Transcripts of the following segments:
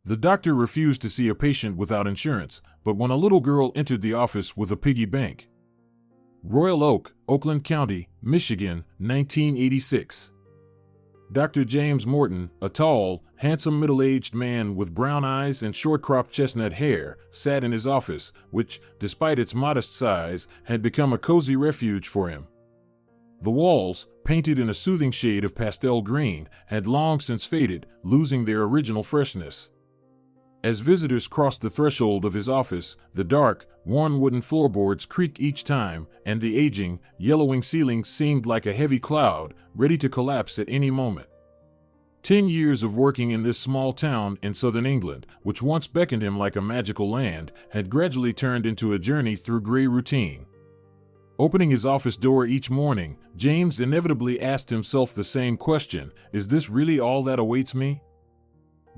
The doctor refused to see a patient without insurance, but when a little girl entered the office with a piggy bank. Royal Oak, Oakland County, Michigan, 1986. Dr. James Morton, a tall, handsome middle-aged man with brown eyes and short-cropped chestnut hair, sat in his office, which, despite its modest size, had become a cozy refuge for him. The walls, painted in a soothing shade of pastel green, had long since faded, losing their original freshness. As visitors crossed the threshold of his office, the dark, worn wooden floorboards creaked each time, and the aging, yellowing ceiling seemed like a heavy cloud, ready to collapse at any moment. 10 years of working in this small town in southern England, which once beckoned him like a magical land, had gradually turned into a journey through gray routine. Opening his office door each morning, James inevitably asked himself the same question: is this really all that awaits me?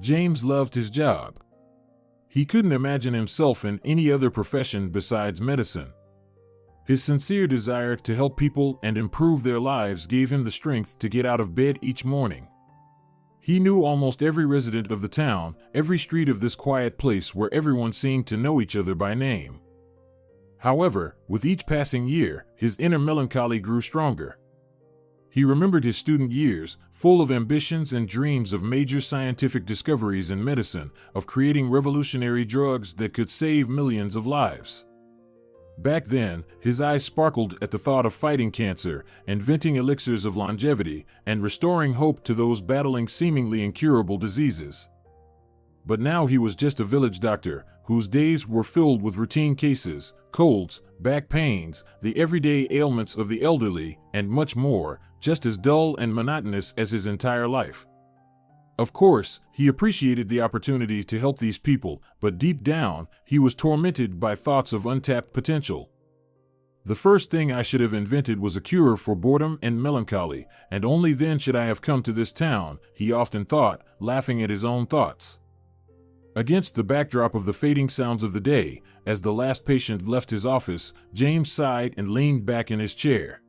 James loved his job. He couldn't imagine himself in any other profession besides medicine. His sincere desire to help people and improve their lives gave him the strength to get out of bed each morning. He knew almost every resident of the town, every street of this quiet place where everyone seemed to know each other by name. However, with each passing year, his inner melancholy grew stronger. He remembered his student years, full of ambitions and dreams of major scientific discoveries in medicine, of creating revolutionary drugs that could save millions of lives. Back then, his eyes sparkled at the thought of fighting cancer, inventing elixirs of longevity, and restoring hope to those battling seemingly incurable diseases. But now he was just a village doctor, whose days were filled with routine cases, colds, back pains, the everyday ailments of the elderly, and much more, just as dull and monotonous as his entire life. Of course, he appreciated the opportunity to help these people, but deep down, he was tormented by thoughts of untapped potential. The first thing I should have invented was a cure for boredom and melancholy, and only then should I have come to this town, he often thought, laughing at his own thoughts. Against the backdrop of the fading sounds of the day, as the last patient left his office, James sighed and leaned back in his chair.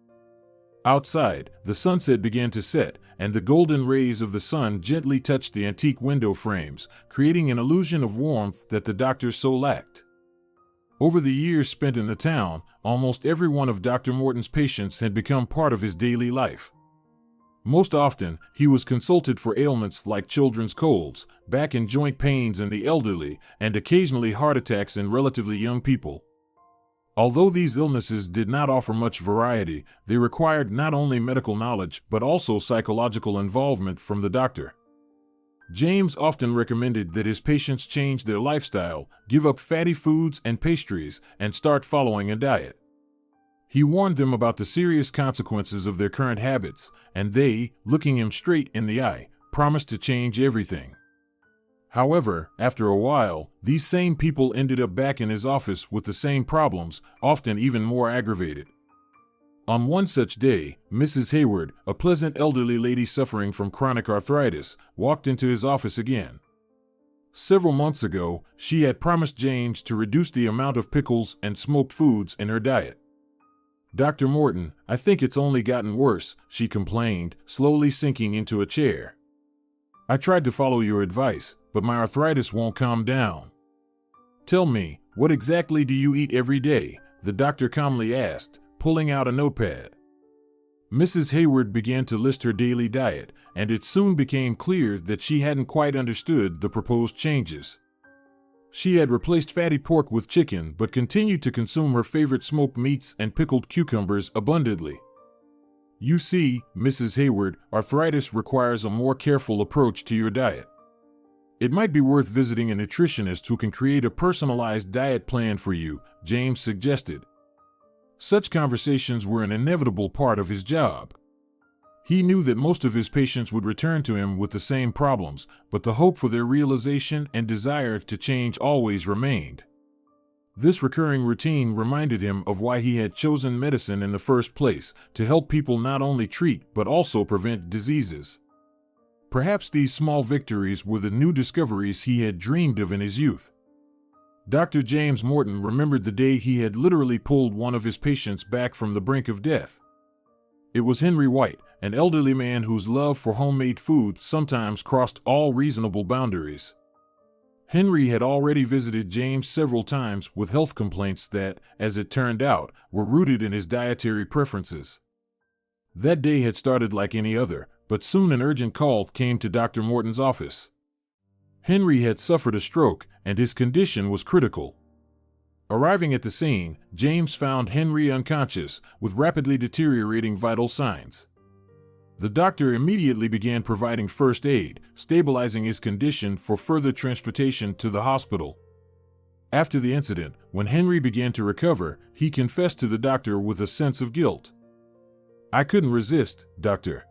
Outside, the sunset began to set, and the golden rays of the sun gently touched the antique window frames, creating an illusion of warmth that the doctor so lacked. Over the years spent in the town, almost every one of Dr. Morton's patients had become part of his daily life. Most often, he was consulted for ailments like children's colds, back and joint pains in the elderly, and occasionally heart attacks in relatively young people. Although these illnesses did not offer much variety, they required not only medical knowledge but also psychological involvement from the doctor. James often recommended that his patients change their lifestyle, give up fatty foods and pastries, and start following a diet. He warned them about the serious consequences of their current habits, and they, looking him straight in the eye, promised to change everything. However, after a while, these same people ended up back in his office with the same problems, often even more aggravated. On one such day, Mrs. Hayward, a pleasant elderly lady suffering from chronic arthritis, walked into his office again. Several months ago, she had promised James to reduce the amount of pickles and smoked foods in her diet. "Dr. Morton, I think it's only gotten worse," she complained, slowly sinking into a chair. "I tried to follow your advice, but my arthritis won't calm down." "Tell me, what exactly do you eat every day?" the doctor calmly asked, pulling out a notepad. Mrs. Hayward began to list her daily diet, and it soon became clear that she hadn't quite understood the proposed changes. She had replaced fatty pork with chicken but continued to consume her favorite smoked meats and pickled cucumbers abundantly. "You see, Mrs. Hayward, arthritis requires a more careful approach to your diet. It might be worth visiting a nutritionist who can create a personalized diet plan for you," James suggested. Such conversations were an inevitable part of his job. He knew that most of his patients would return to him with the same problems, but the hope for their realization and desire to change always remained. This recurring routine reminded him of why he had chosen medicine in the first place, to help people not only treat but also prevent diseases. Perhaps these small victories were the new discoveries he had dreamed of in his youth. Dr. James Morton remembered the day he had literally pulled one of his patients back from the brink of death. It was Henry White, an elderly man whose love for homemade food sometimes crossed all reasonable boundaries. Henry had already visited James several times with health complaints that, as it turned out, were rooted in his dietary preferences. That day had started like any other, but soon an urgent call came to Dr. Morton's office. Henry had suffered a stroke, and his condition was critical. Arriving at the scene, James found Henry unconscious, with rapidly deteriorating vital signs. The doctor immediately began providing first aid, stabilizing his condition for further transportation to the hospital. After the incident, when Henry began to recover, he confessed to the doctor with a sense of guilt. "I couldn't resist, doctor.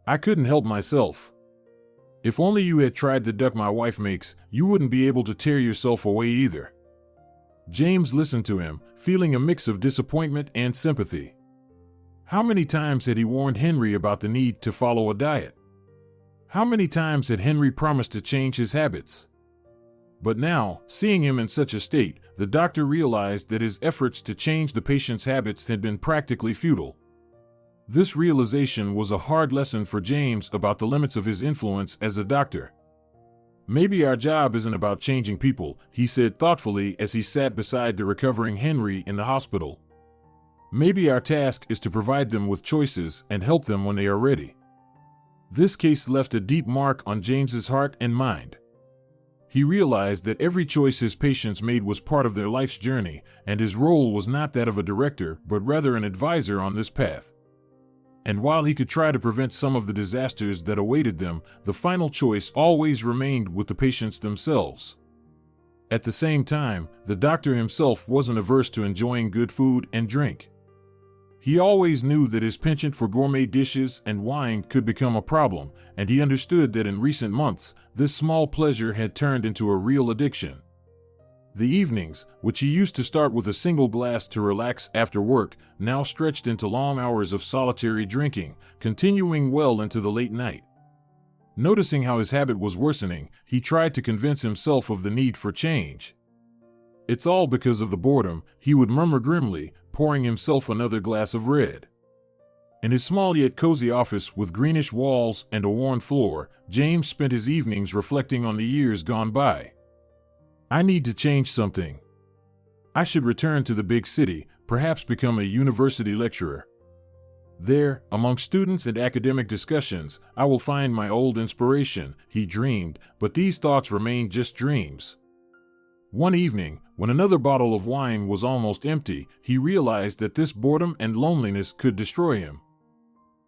I couldn't help myself. If only you had tried the duck my wife makes, you wouldn't be able to tear yourself away either." James listened to him, feeling a mix of disappointment and sympathy. How many times had he warned Henry about the need to follow a diet? How many times had Henry promised to change his habits? But now, seeing him in such a state, the doctor realized that his efforts to change the patient's habits had been practically futile. This realization was a hard lesson for James about the limits of his influence as a doctor. "Maybe our job isn't about changing people," he said thoughtfully as he sat beside the recovering Henry in the hospital. "Maybe our task is to provide them with choices and help them when they are ready." This case left a deep mark on James's heart and mind. He realized that every choice his patients made was part of their life's journey, and his role was not that of a director, but rather an advisor on this path. And while he could try to prevent some of the disasters that awaited them, the final choice always remained with the patients themselves. At the same time, the doctor himself wasn't averse to enjoying good food and drink. He always knew that his penchant for gourmet dishes and wine could become a problem, and he understood that in recent months, this small pleasure had turned into a real addiction. The evenings, which he used to start with a single glass to relax after work, now stretched into long hours of solitary drinking, continuing well into the late night. Noticing how his habit was worsening, he tried to convince himself of the need for change. "It's all because of the boredom," he would murmur grimly, pouring himself another glass of red. In his small yet cozy office with greenish walls and a worn floor, James spent his evenings reflecting on the years gone by. "I need to change something. I should return to the big city, perhaps become a university lecturer. There, among students and academic discussions, I will find my old inspiration," he dreamed, but these thoughts remained just dreams. One evening, when another bottle of wine was almost empty, he realized that this boredom and loneliness could destroy him.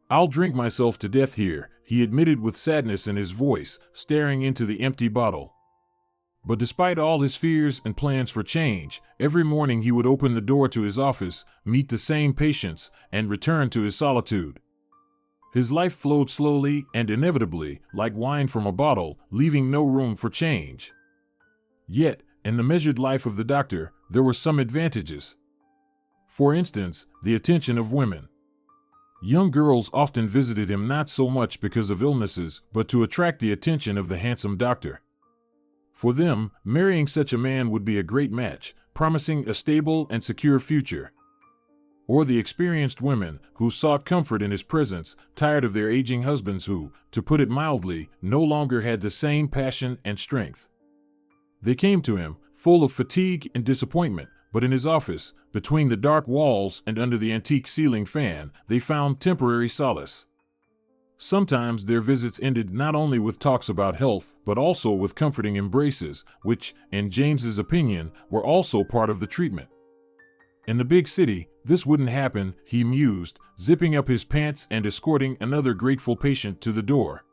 "I'll drink myself to death here," he admitted with sadness in his voice, staring into the empty bottle. But despite all his fears and plans for change, every morning he would open the door to his office, meet the same patients, and return to his solitude. His life flowed slowly and inevitably, like wine from a bottle, leaving no room for change. Yet, in the measured life of the doctor, there were some advantages. For instance, the attention of women. Young girls often visited him not so much because of illnesses, but to attract the attention of the handsome doctor. For them, marrying such a man would be a great match, promising a stable and secure future. Or the experienced women, who sought comfort in his presence, tired of their aging husbands who, to put it mildly, no longer had the same passion and strength. They came to him, full of fatigue and disappointment, but in his office, between the dark walls and under the antique ceiling fan, they found temporary solace. Sometimes their visits ended not only with talks about health, but also with comforting embraces, which, in James's opinion, were also part of the treatment. In the big city, this wouldn't happen, he mused, zipping up his pants and escorting another grateful patient to the door.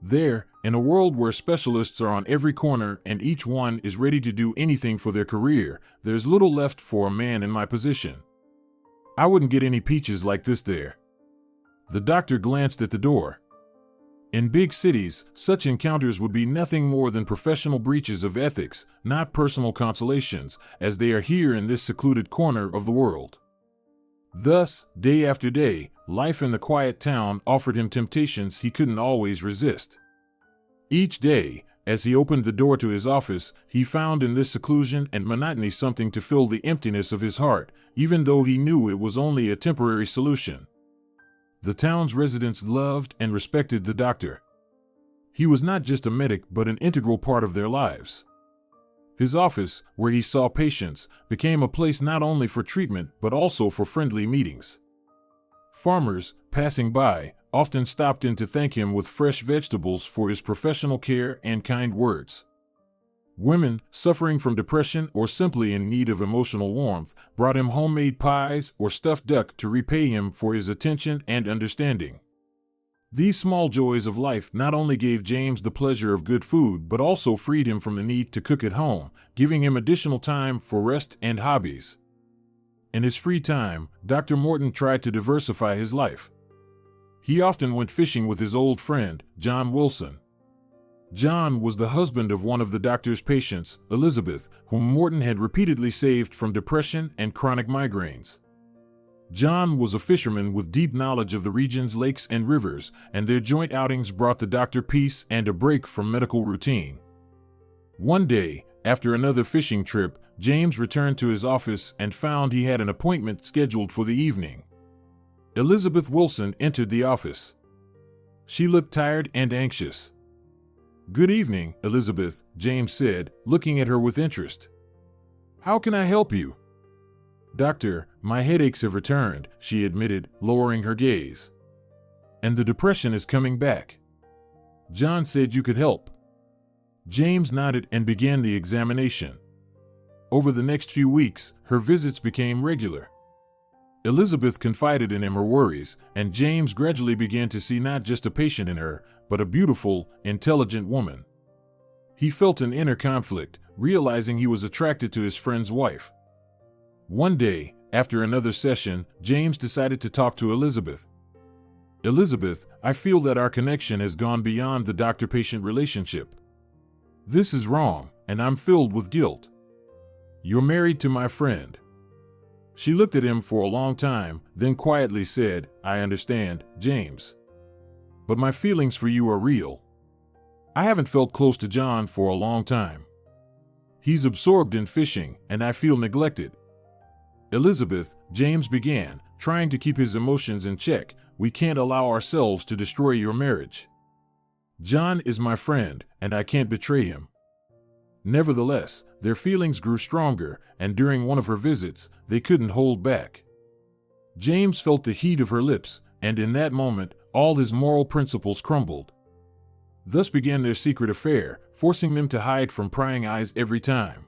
There, in a world where specialists are on every corner and each one is ready to do anything for their career, there's little left for a man in my position. I wouldn't get any peaches like this there. The doctor glanced at the door. In big cities, such encounters would be nothing more than professional breaches of ethics, not personal consolations, as they are here in this secluded corner of the world. Thus, day after day, life in the quiet town offered him temptations he couldn't always resist. Each day, as he opened the door to his office, he found in this seclusion and monotony something to fill the emptiness of his heart, even though he knew it was only a temporary solution. The town's residents loved and respected the doctor. He was not just a medic but an integral part of their lives. His office, where he saw patients, became a place not only for treatment but also for friendly meetings. Farmers, passing by, often stopped in to thank him with fresh vegetables for his professional care and kind words. Women, suffering from depression or simply in need of emotional warmth, brought him homemade pies or stuffed duck to repay him for his attention and understanding. These small joys of life not only gave James the pleasure of good food but also freed him from the need to cook at home, giving him additional time for rest and hobbies. In his free time, Dr. Morton tried to diversify his life. He often went fishing with his old friend, John Wilson. John was the husband of one of the doctor's patients, Elizabeth, whom Morton had repeatedly saved from depression and chronic migraines. John was a fisherman with deep knowledge of the region's lakes and rivers, and their joint outings brought the doctor peace and a break from medical routine. One day, after another fishing trip, James returned to his office and found he had an appointment scheduled for the evening. Elizabeth Wilson entered the office. She looked tired and anxious. "Good evening, Elizabeth," James said, looking at her with interest. "How can I help you?" "Doctor, my headaches have returned," she admitted, lowering her gaze. "And the depression is coming back. John said you could help." James nodded and began the examination. Over the next few weeks, her visits became regular. Elizabeth confided in him her worries, and James gradually began to see not just a patient in her, but a beautiful, intelligent woman. He felt an inner conflict, realizing he was attracted to his friend's wife. One day, after another session, James decided to talk to Elizabeth. "Elizabeth, I feel that our connection has gone beyond the doctor-patient relationship. This is wrong, and I'm filled with guilt. You're married to my friend." She looked at him for a long time, then quietly said, "I understand, James. But my feelings for you are real. I haven't felt close to John for a long time. He's absorbed in fishing, and I feel neglected." "Elizabeth," James began, trying to keep his emotions in check, "we can't allow ourselves to destroy your marriage. John is my friend, and I can't betray him." Nevertheless, their feelings grew stronger, and during one of her visits, they couldn't hold back. James felt the heat of her lips, and in that moment, all his moral principles crumbled. Thus began their secret affair, forcing them to hide from prying eyes every time.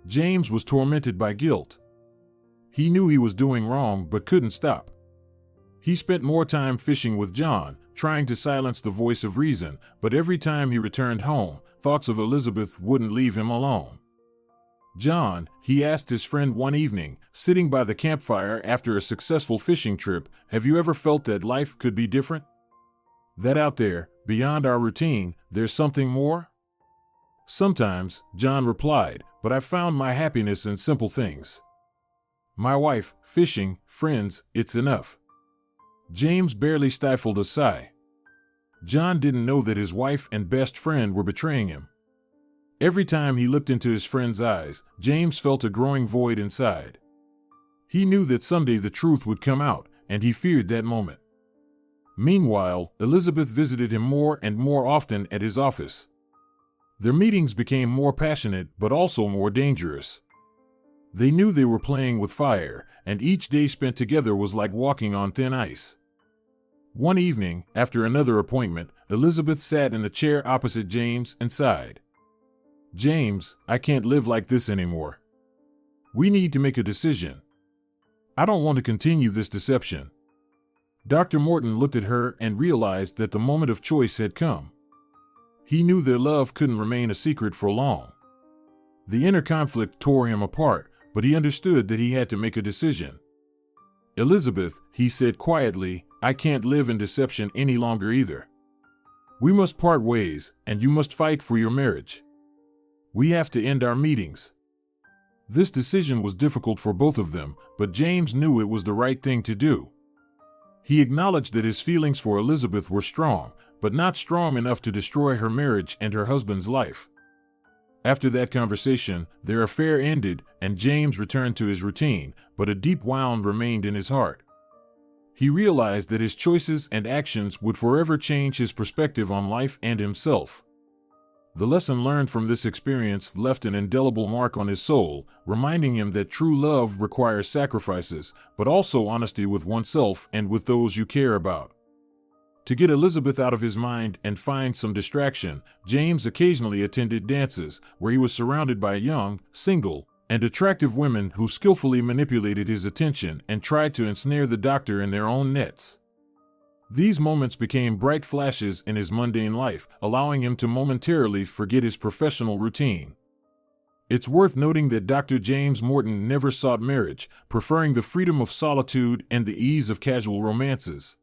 James was tormented by guilt. He knew he was doing wrong but couldn't stop. He spent more time fishing with John, trying to silence the voice of reason, but every time he returned home, thoughts of Elizabeth wouldn't leave him alone. "John," he asked his friend one evening, sitting by the campfire after a successful fishing trip, "have you ever felt that life could be different? That out there, beyond our routine, there's something more?" "Sometimes," John replied, "but I found my happiness in simple things. My wife, fishing, friends, it's enough." James barely stifled a sigh. John didn't know that his wife and best friend were betraying him. Every time he looked into his friend's eyes, James felt a growing void inside. He knew that someday the truth would come out, and he feared that moment. Meanwhile, Elizabeth visited him more and more often at his office. Their meetings became more passionate but also more dangerous. They knew they were playing with fire, and each day spent together was like walking on thin ice. One evening, after another appointment, Elizabeth sat in the chair opposite James and sighed. "James, I can't live like this anymore. We need to make a decision. I don't want to continue this deception." Dr. Morton looked at her and realized that the moment of choice had come. He knew their love couldn't remain a secret for long. The inner conflict tore him apart, but he understood that he had to make a decision. "Elizabeth," he said quietly, "I can't live in deception any longer either. We must part ways, and you must fight for your marriage. We have to end our meetings." This decision was difficult for both of them, but James knew it was the right thing to do. He acknowledged that his feelings for Elizabeth were strong, but not strong enough to destroy her marriage and her husband's life. After that conversation, their affair ended, and James returned to his routine, but a deep wound remained in his heart. He realized that his choices and actions would forever change his perspective on life and himself. The lesson learned from this experience left an indelible mark on his soul, reminding him that true love requires sacrifices, but also honesty with oneself and with those you care about. To get Elizabeth out of his mind and find some distraction, James occasionally attended dances, where he was surrounded by young, single, and attractive women who skillfully manipulated his attention and tried to ensnare the doctor in their own nets. These moments became bright flashes in his mundane life, allowing him to momentarily forget his professional routine. It's worth noting that Dr. James Morton never sought marriage, preferring the freedom of solitude and the ease of casual romances.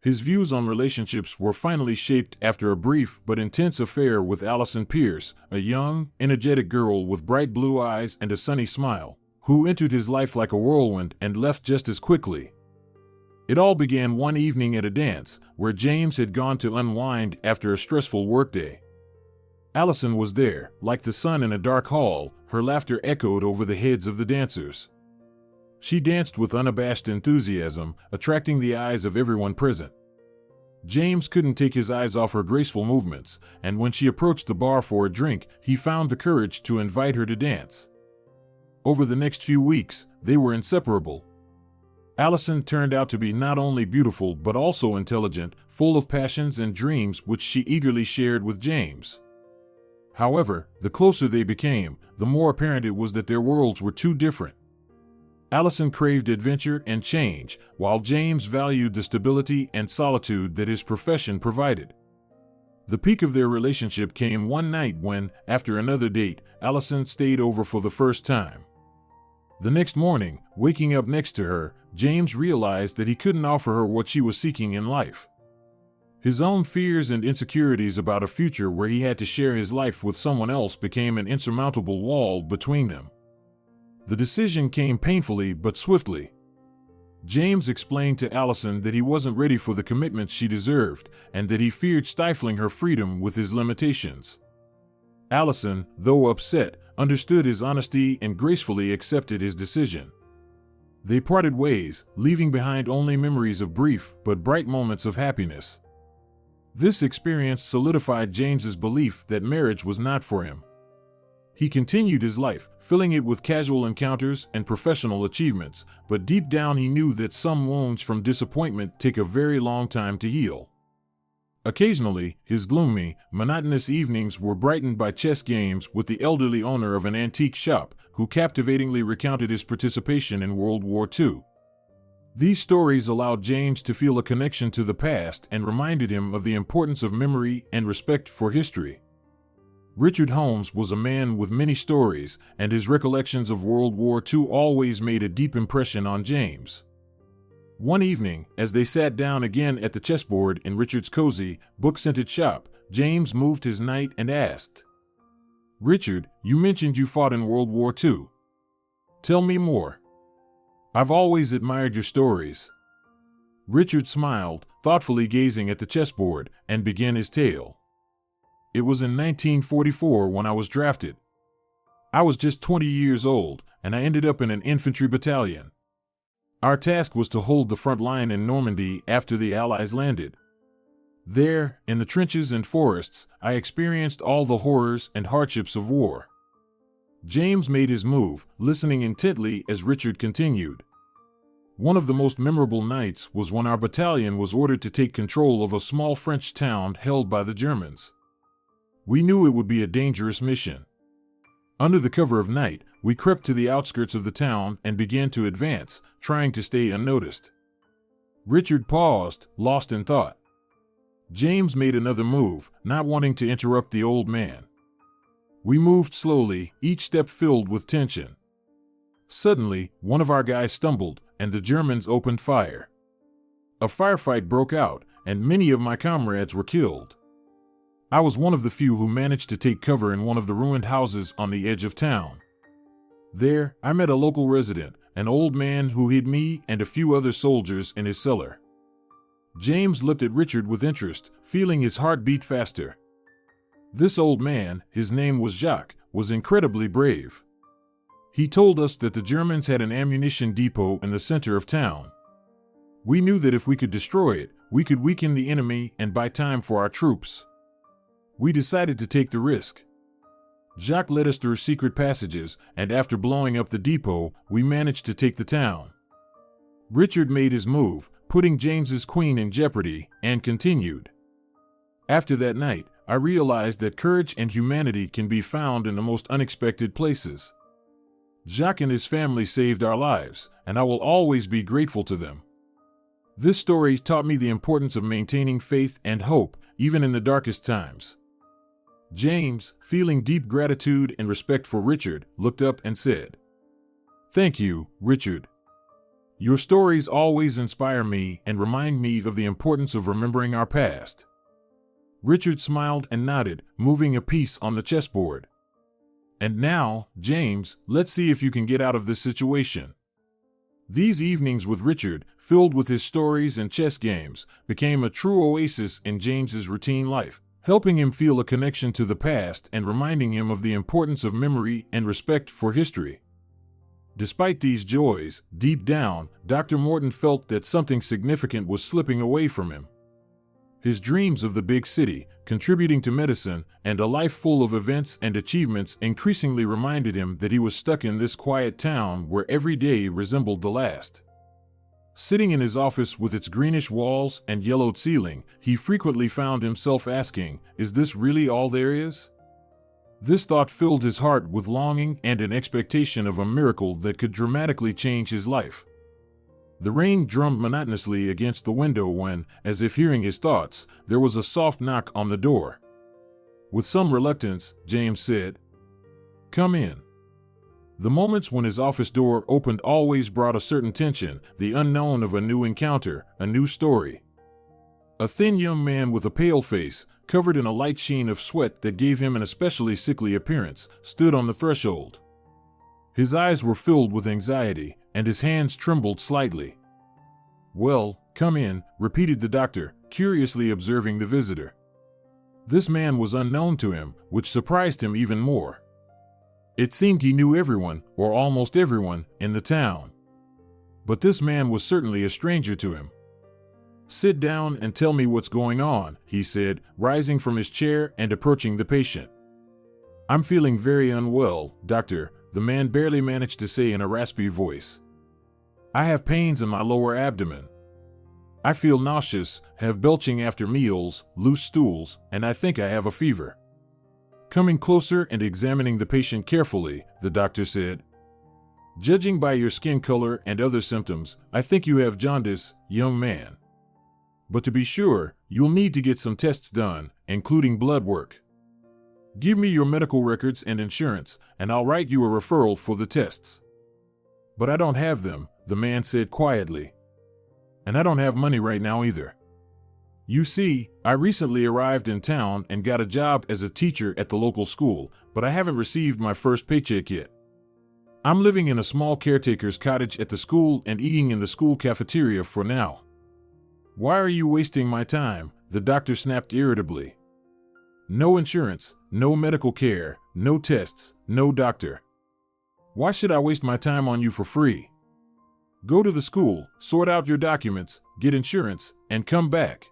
His views on relationships were finally shaped after a brief but intense affair with Allison Pierce, a young, energetic girl with bright blue eyes and a sunny smile, who entered his life like a whirlwind and left just as quickly. It all began one evening at a dance, where James had gone to unwind after a stressful workday. Allison was there, like the sun in a dark hall, her laughter echoed over the heads of the dancers. She danced with unabashed enthusiasm, attracting the eyes of everyone present. James couldn't take his eyes off her graceful movements, and when she approached the bar for a drink, he found the courage to invite her to dance. Over the next few weeks, they were inseparable. Allison turned out to be not only beautiful but also intelligent, full of passions and dreams which she eagerly shared with James. However, the closer they became, the more apparent it was that their worlds were too different. Allison craved adventure and change, while James valued the stability and solitude that his profession provided. The peak of their relationship came one night when, after another date, Allison stayed over for the first time. The next morning, waking up next to her, James realized that he couldn't offer her what she was seeking in life. His own fears and insecurities about a future where he had to share his life with someone else became an insurmountable wall between them. The decision came painfully but swiftly. James explained to Allison that he wasn't ready for the commitment she deserved, and that he feared stifling her freedom with his limitations. Allison, though upset, understood his honesty and gracefully accepted his decision. They parted ways, leaving behind only memories of brief but bright moments of happiness. This experience solidified James's belief that marriage was not for him. He continued his life, filling it with casual encounters and professional achievements, but deep down he knew that some wounds from disappointment take a very long time to heal. Occasionally, his gloomy, monotonous evenings were brightened by chess games with the elderly owner of an antique shop, who captivatingly recounted his participation in World War II. These stories allowed James to feel a connection to the past and reminded him of the importance of memory and respect for history. Richard Holmes was a man with many stories, and his recollections of World War II always made a deep impression on James. One evening, as they sat down again at the chessboard in Richard's cozy, book-scented shop, James moved his knight and asked, "Richard, you mentioned you fought in World War II. Tell me more. I've always admired your stories." Richard smiled, thoughtfully gazing at the chessboard, and began his tale. "It was in 1944 when I was drafted. I was just 20 years old, and I ended up in an infantry battalion. Our task was to hold the front line in Normandy after the Allies landed. There, in the trenches and forests, I experienced all the horrors and hardships of war." James made his move, listening intently as Richard continued. "One of the most memorable nights was when our battalion was ordered to take control of a small French town held by the Germans. We knew it would be a dangerous mission. Under the cover of night, we crept to the outskirts of the town and began to advance, trying to stay unnoticed." Richard paused, lost in thought. James made another move, not wanting to interrupt the old man. "We moved slowly, each step filled with tension. Suddenly, one of our guys stumbled, and the Germans opened fire. A firefight broke out, and many of my comrades were killed. I was one of the few who managed to take cover in one of the ruined houses on the edge of town. There, I met a local resident, an old man who hid me and a few other soldiers in his cellar." James looked at Richard with interest, feeling his heart beat faster. This old man, his name was Jacques, was incredibly brave. He told us that the Germans had an ammunition depot in the center of town. We knew that if we could destroy it, we could weaken the enemy and buy time for our troops. We decided to take the risk. Jacques led us through secret passages, and after blowing up the depot, we managed to take the town. Richard made his move, putting James's queen in jeopardy, and continued. After that night, I realized that courage and humanity can be found in the most unexpected places. Jacques and his family saved our lives, and I will always be grateful to them. This story taught me the importance of maintaining faith and hope, even in the darkest times. James, feeling deep gratitude and respect for Richard, looked up and said, "Thank you, Richard. Your stories always inspire me and remind me of the importance of remembering our past." Richard smiled and nodded, moving a piece on the chessboard. "And now, James, let's see if you can get out of this situation." These evenings with Richard, filled with his stories and chess games, became a true oasis in James's routine life, helping him feel a connection to the past and reminding him of the importance of memory and respect for history. Despite these joys, deep down, Dr. Morton felt that something significant was slipping away from him. His dreams of the big city, contributing to medicine, and a life full of events and achievements increasingly reminded him that he was stuck in this quiet town where every day resembled the last. Sitting in his office with its greenish walls and yellowed ceiling, he frequently found himself asking, "Is this really all there is?" This thought filled his heart with longing and an expectation of a miracle that could dramatically change his life. The rain drummed monotonously against the window when, as if hearing his thoughts, there was a soft knock on the door. With some reluctance, James said, "Come in." The moments when his office door opened always brought a certain tension, the unknown of a new encounter, a new story. A thin young man with a pale face, covered in a light sheen of sweat that gave him an especially sickly appearance, stood on the threshold. His eyes were filled with anxiety, and his hands trembled slightly. "Well, come in," repeated the doctor, curiously observing the visitor. This man was unknown to him, which surprised him even more. It seemed he knew everyone, or almost everyone, in the town. But this man was certainly a stranger to him. "Sit down and tell me what's going on," he said, rising from his chair and approaching the patient. "I'm feeling very unwell, doctor," the man barely managed to say in a raspy voice. "I have pains in my lower abdomen. I feel nauseous, have belching after meals, loose stools, and I think I have a fever." Coming closer and examining the patient carefully, the doctor said, "Judging by your skin color and other symptoms, I think you have jaundice, young man. But to be sure, you'll need to get some tests done, including blood work. Give me your medical records and insurance, and I'll write you a referral for the tests." "But I don't have them," the man said quietly. "And I don't have money right now either. You see, I recently arrived in town and got a job as a teacher at the local school, but I haven't received my first paycheck yet. I'm living in a small caretaker's cottage at the school and eating in the school cafeteria for now." "Why are you wasting my time?" the doctor snapped irritably. "No insurance, no medical care, no tests, no doctor. Why should I waste my time on you for free? Go to the school, sort out your documents, get insurance, and come back."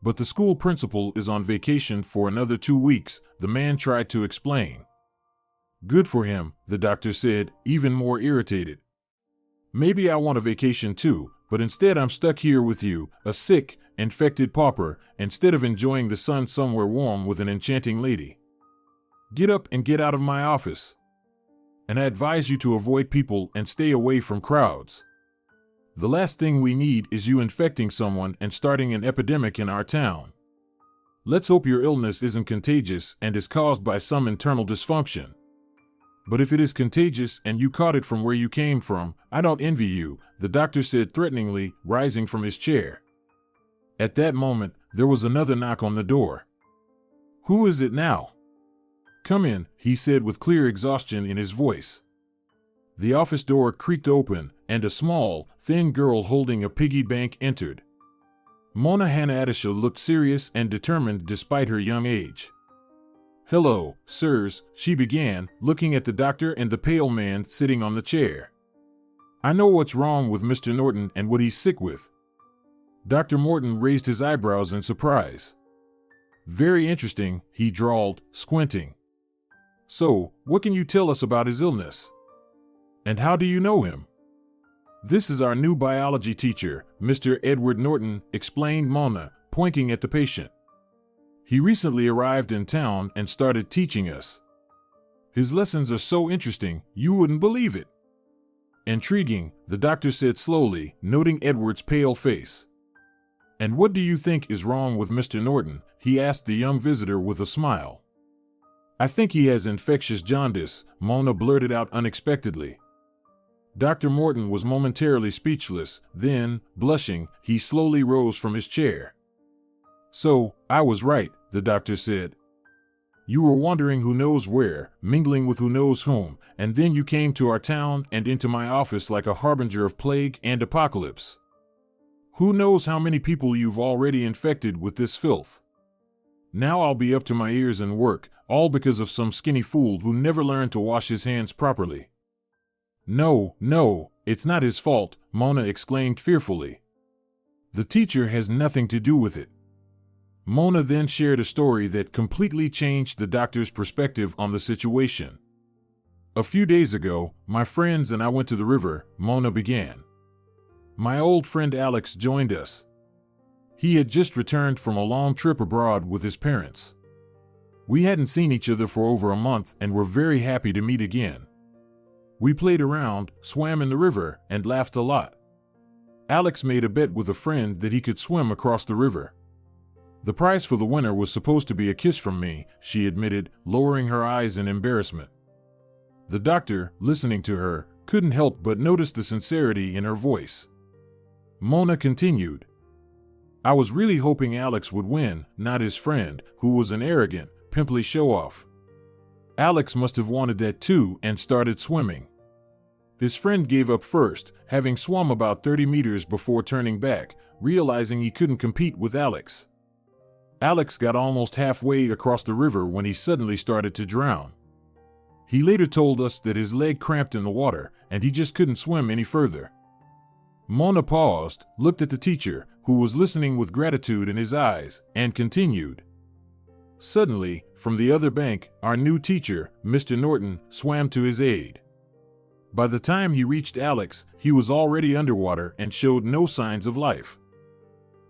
"But the school principal is on vacation for another 2 weeks," the man tried to explain. "Good for him," the doctor said, even more irritated. "Maybe I want a vacation too, but instead I'm stuck here with you, a sick, infected pauper, instead of enjoying the sun somewhere warm with an enchanting lady. Get up and get out of my office. And I advise you to avoid people and stay away from crowds. The last thing we need is you infecting someone and starting an epidemic in our town. Let's hope your illness isn't contagious and is caused by some internal dysfunction. But if it is contagious and you caught it from where you came from, I don't envy you," the doctor said threateningly, rising from his chair. At that moment, there was another knock on the door. "Who is it now?" "Come in," he said with clear exhaustion in his voice. The office door creaked open, and a small, thin girl holding a piggy bank entered. Mona Hanna-Attisha looked serious and determined despite her young age. "Hello, sirs," she began, looking at the doctor and the pale man sitting on the chair. "I know what's wrong with Mr. Norton and what he's sick with. Dr. Morton raised his eyebrows in surprise. Very interesting, he drawled, squinting. So, what can you tell us about his illness? And how do you know him? This is our new biology teacher, Mr. Edward Norton, explained Mona, pointing at the patient. He recently arrived in town and started teaching us. His lessons are so interesting, you wouldn't believe it. Intriguing, the doctor said slowly, noting Edward's pale face. And what do you think is wrong with Mr. Norton? He asked the young visitor with a smile. I think he has infectious jaundice, Mona blurted out unexpectedly. Dr. Morton was momentarily speechless, then, blushing, he slowly rose from his chair. So, I was right, the doctor said. You were wandering who knows where, mingling with who knows whom, and then you came to our town and into my office like a harbinger of plague and apocalypse. Who knows how many people you've already infected with this filth? Now I'll be up to my ears in work, all because of some skinny fool who never learned to wash his hands properly. No, it's not his fault, Mona exclaimed fearfully. The teacher has nothing to do with it. Mona then shared a story that completely changed the doctor's perspective on the situation. A few days ago, my friends and I went to the river, Mona began. My old friend Alex joined us. He had just returned from a long trip abroad with his parents. We hadn't seen each other for over a month and were very happy to meet again. We played around, swam in the river, and laughed a lot. Alex made a bet with a friend that he could swim across the river. The prize for the winner was supposed to be a kiss from me, she admitted, lowering her eyes in embarrassment. The doctor, listening to her, couldn't help but notice the sincerity in her voice. Mona continued. I was really hoping Alex would win, not his friend, who was an arrogant, pimply show-off. Alex must have wanted that too and started swimming. His friend gave up first, having swum about 30 meters before turning back, realizing he couldn't compete with Alex. Alex got almost halfway across the river when he suddenly started to drown. He later told us that his leg cramped in the water and he just couldn't swim any further. Mona paused, looked at the teacher, who was listening with gratitude in his eyes, and continued. Suddenly, from the other bank, our new teacher, Mr. Norton, swam to his aid. By the time he reached Alex, he was already underwater and showed no signs of life.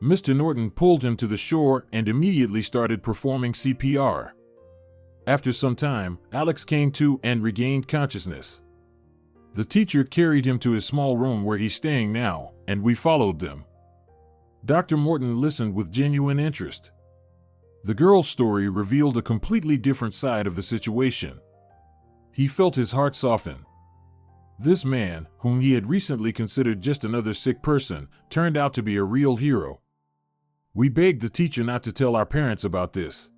Mr. Norton pulled him to the shore and immediately started performing CPR. After some time, Alex came to and regained consciousness. The teacher carried him to his small room where he's staying now, and we followed them. Dr. Morton listened with genuine interest. The girl's story revealed a completely different side of the situation. He felt his heart soften. This man, whom he had recently considered just another sick person, turned out to be a real hero. We begged the teacher not to tell our parents about this.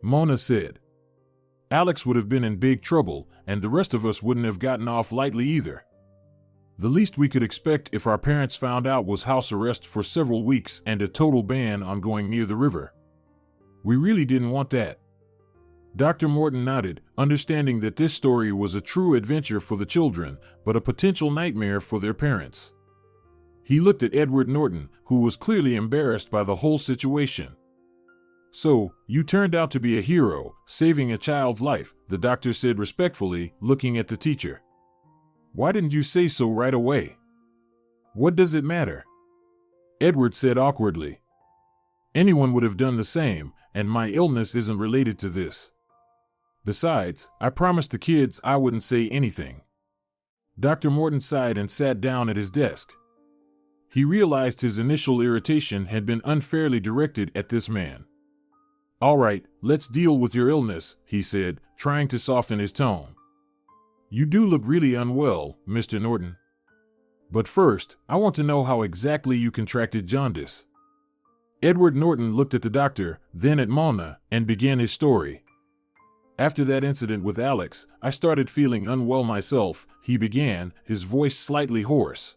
Mona said. Alex would have been in big trouble, and the rest of us wouldn't have gotten off lightly either. The least we could expect if our parents found out was house arrest for several weeks and a total ban on going near the river. We really didn't want that. Dr. Morton nodded, understanding that this story was a true adventure for the children, but a potential nightmare for their parents. He looked at Edward Norton, who was clearly embarrassed by the whole situation. So, you turned out to be a hero, saving a child's life, the doctor said respectfully, looking at the teacher. Why didn't you say so right away? What does it matter? Edward said awkwardly. Anyone would have done the same, and my illness isn't related to this. Besides, I promised the kids I wouldn't say anything. Dr. Morton sighed and sat down at his desk. He realized his initial irritation had been unfairly directed at this man. All right, let's deal with your illness, he said, trying to soften his tone. You do look really unwell, Mr. Norton. But first, I want to know how exactly you contracted jaundice. Edward Norton looked at the doctor, then at Mona, and began his story. After that incident with Alex, I started feeling unwell myself, he began, his voice slightly hoarse.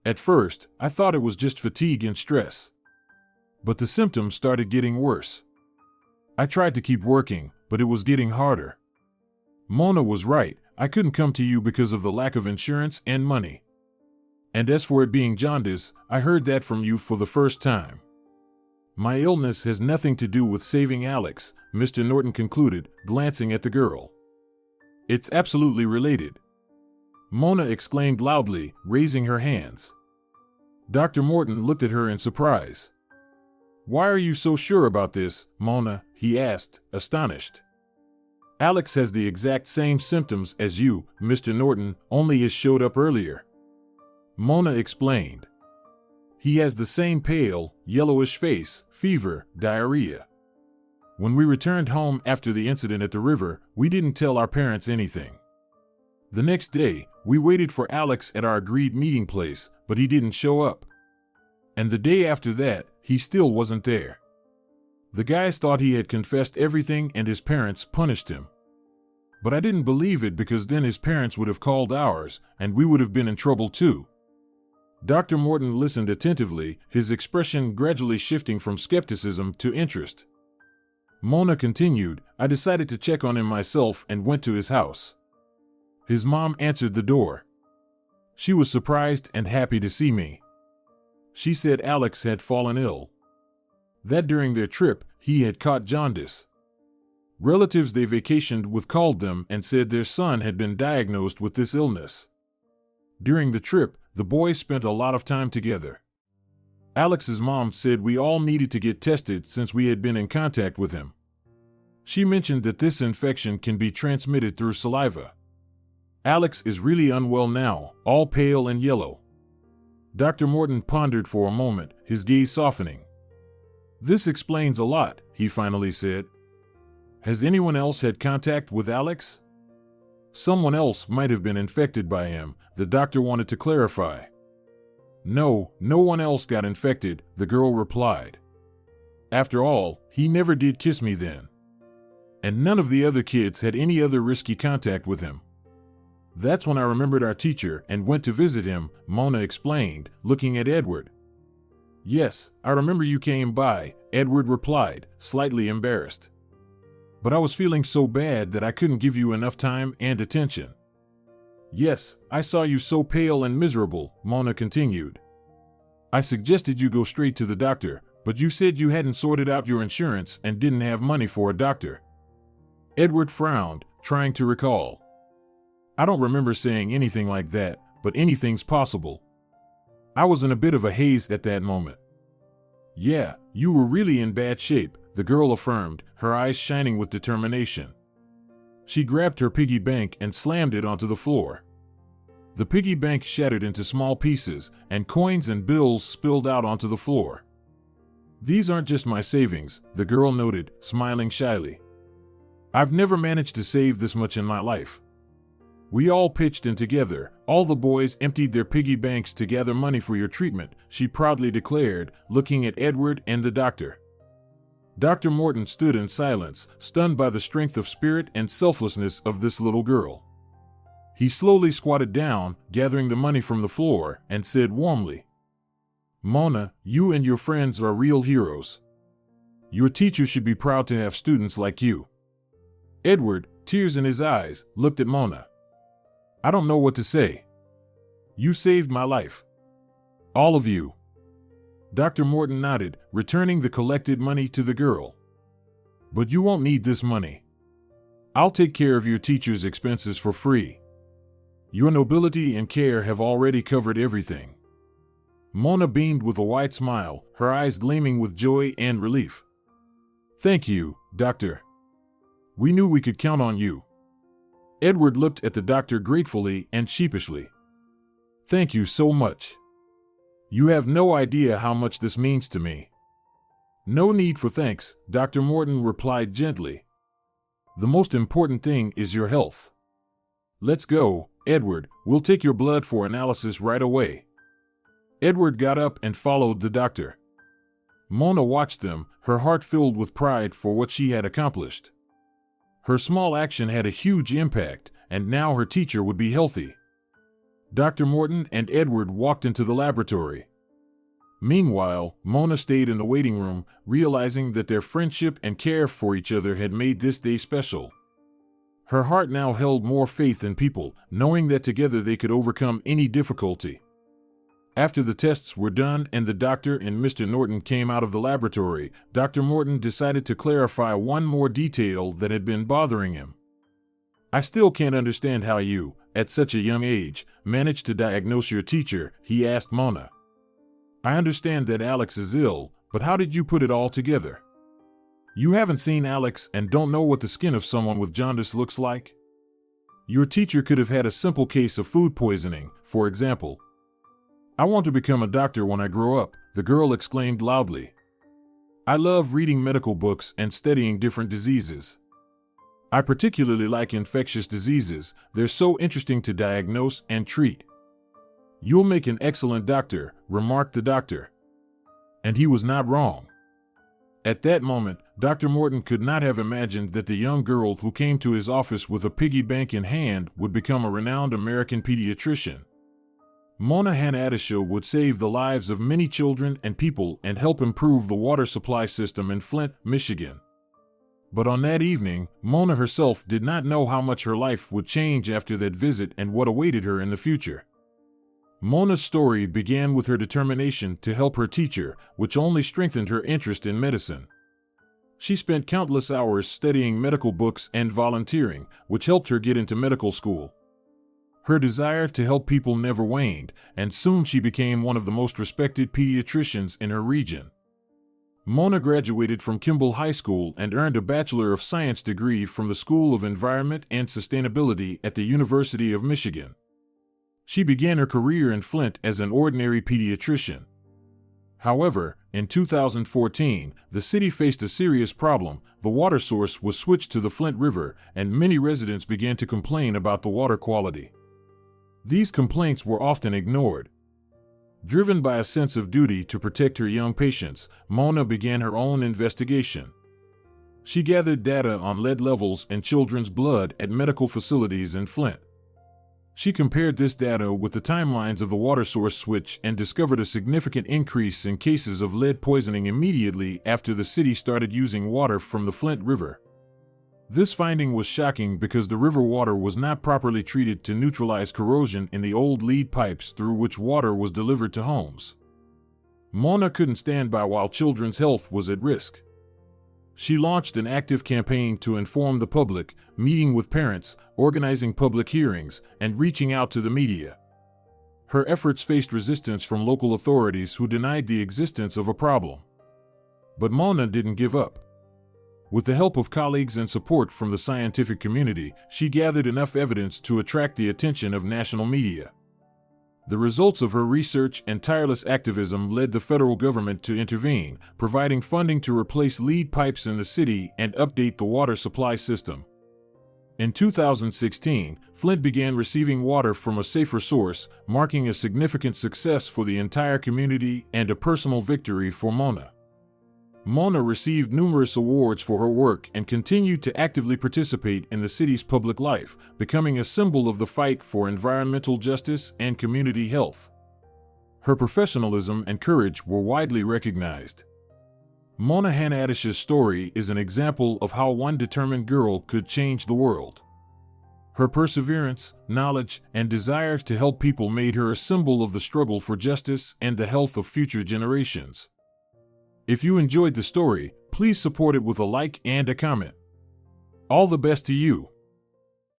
At first, I thought it was just fatigue and stress. But the symptoms started getting worse. I tried to keep working, but it was getting harder. Mona was right, I couldn't come to you because of the lack of insurance and money. And as for it being jaundice, I heard that from you for the first time. My illness has nothing to do with saving Alex, Mr. Norton concluded, glancing at the girl. It's absolutely related. Mona exclaimed loudly, raising her hands. Dr. Morton looked at her in surprise. Why are you so sure about this, Mona? He asked, astonished. Alex has the exact same symptoms as you, Mr. Norton, only it showed up earlier. Mona explained. He has the same pale, yellowish face, fever, diarrhea. When we returned home after the incident at the river, we didn't tell our parents anything. The next day, we waited for Alex at our agreed meeting place, but he didn't show up. And the day after that, he still wasn't there. The guys thought he had confessed everything and his parents punished him. But I didn't believe it because then his parents would have called ours, and we would have been in trouble too. Dr. Morton listened attentively, his expression gradually shifting from skepticism to interest. Mona continued, I decided to check on him myself and went to his house. His mom answered the door. She was surprised and happy to see me. She said Alex had fallen ill. That during their trip, he had caught jaundice. Relatives they vacationed with called them and said their son had been diagnosed with this illness. During the trip, the boys spent a lot of time together. Alex's mom said we all needed to get tested since we had been in contact with him. She mentioned that this infection can be transmitted through saliva. Alex is really unwell now, all pale and yellow. Dr. Morton pondered for a moment, his gaze softening. This explains a lot, he finally said. Has anyone else had contact with Alex? Someone else might have been infected by him, the doctor wanted to clarify. No, no one else got infected, the girl replied. After all, he never did kiss me then. And none of the other kids had any other risky contact with him. That's when I remembered our teacher and went to visit him, Mona explained, looking at Edward. Yes, I remember you came by, Edward replied, slightly embarrassed. But I was feeling so bad that I couldn't give you enough time and attention. Yes, I saw you so pale and miserable, Mona continued. I suggested you go straight to the doctor, but you said you hadn't sorted out your insurance and didn't have money for a doctor. Edward frowned, trying to recall. I don't remember saying anything like that, but anything's possible. I was in a bit of a haze at that moment. Yeah, you were really in bad shape, the girl affirmed, her eyes shining with determination. She grabbed her piggy bank and slammed it onto the floor. The piggy bank shattered into small pieces, and coins and bills spilled out onto the floor. These aren't just my savings, the girl noted, smiling shyly. I've never managed to save this much in my life. We all pitched in together. All the boys emptied their piggy banks to gather money for your treatment, she proudly declared, looking at Edward and the doctor. Dr. Morton stood in silence, stunned by the strength of spirit and selflessness of this little girl. He slowly squatted down, gathering the money from the floor, and said warmly, Mona, you and your friends are real heroes. Your teacher should be proud to have students like you. Edward, tears in his eyes, looked at Mona. I don't know what to say. You saved my life. All of you. Dr. Morton nodded, returning the collected money to the girl. But you won't need this money. I'll take care of your teacher's expenses for free. Your nobility and care have already covered everything. Mona beamed with a wide smile, her eyes gleaming with joy and relief. Thank you, Doctor. We knew we could count on you. Edward looked at the doctor gratefully and sheepishly. Thank you so much. You have no idea how much this means to me. No need for thanks, Dr. Morton replied gently. The most important thing is your health. Let's go, Edward, we'll take your blood for analysis right away. Edward got up and followed the doctor. Mona watched them, her heart filled with pride for what she had accomplished. Her small action had a huge impact, and now her teacher would be healthy. Dr. Morton and Edward walked into the laboratory. Meanwhile, Mona stayed in the waiting room, realizing that their friendship and care for each other had made this day special. Her heart now held more faith in people, knowing that together they could overcome any difficulty. After the tests were done and the doctor and Mr. Norton came out of the laboratory, Dr. Morton decided to clarify one more detail that had been bothering him. "I still can't understand how you, at such a young age, managed to diagnose your teacher," he asked Mona. "I understand that Alex is ill, but how did you put it all together? You haven't seen Alex and don't know what the skin of someone with jaundice looks like? Your teacher could have had a simple case of food poisoning, for example." "I want to become a doctor when I grow up," the girl exclaimed loudly. "I love reading medical books and studying different diseases. I particularly like infectious diseases. They're so interesting to diagnose and treat." "You'll make an excellent doctor," remarked the doctor. And he was not wrong. At that moment, Dr. Morton could not have imagined that the young girl who came to his office with a piggy bank in hand would become a renowned American pediatrician. Mona Hanna-Attisha would save the lives of many children and people and help improve the water supply system in Flint, Michigan. But on that evening, Mona herself did not know how much her life would change after that visit and what awaited her in the future. Mona's story began with her determination to help her teacher, which only strengthened her interest in medicine. She spent countless hours studying medical books and volunteering, which helped her get into medical school. Her desire to help people never waned, and soon she became one of the most respected pediatricians in her region. Mona graduated from Kimball High School and earned a Bachelor of Science degree from the School of Environment and Sustainability at the University of Michigan. She began her career in Flint as an ordinary pediatrician. However, in 2014, the city faced a serious problem. The water source was switched to the Flint River, and many residents began to complain about the water quality. These complaints were often ignored. Driven by a sense of duty to protect her young patients, Mona began her own investigation. She gathered data on lead levels in children's blood at medical facilities in Flint. She compared this data with the timelines of the water source switch and discovered a significant increase in cases of lead poisoning immediately after the city started using water from the Flint River. This finding was shocking because the river water was not properly treated to neutralize corrosion in the old lead pipes through which water was delivered to homes. Mona couldn't stand by while children's health was at risk. She launched an active campaign to inform the public, meeting with parents, organizing public hearings, and reaching out to the media. Her efforts faced resistance from local authorities who denied the existence of a problem. But Mona didn't give up. With the help of colleagues and support from the scientific community, she gathered enough evidence to attract the attention of national media. The results of her research and tireless activism led the federal government to intervene, providing funding to replace lead pipes in the city and update the water supply system. In 2016, Flint began receiving water from a safer source, marking a significant success for the entire community and a personal victory for Mona. Mona received numerous awards for her work and continued to actively participate in the city's public life, becoming a symbol of the fight for environmental justice and community health. Her professionalism and courage were widely recognized. Mona Hanna-Attisha's story is an example of how one determined girl could change the world. Her perseverance, knowledge, and desire to help people made her a symbol of the struggle for justice and the health of future generations. If you enjoyed the story, please support it with a like and a comment. All the best to you.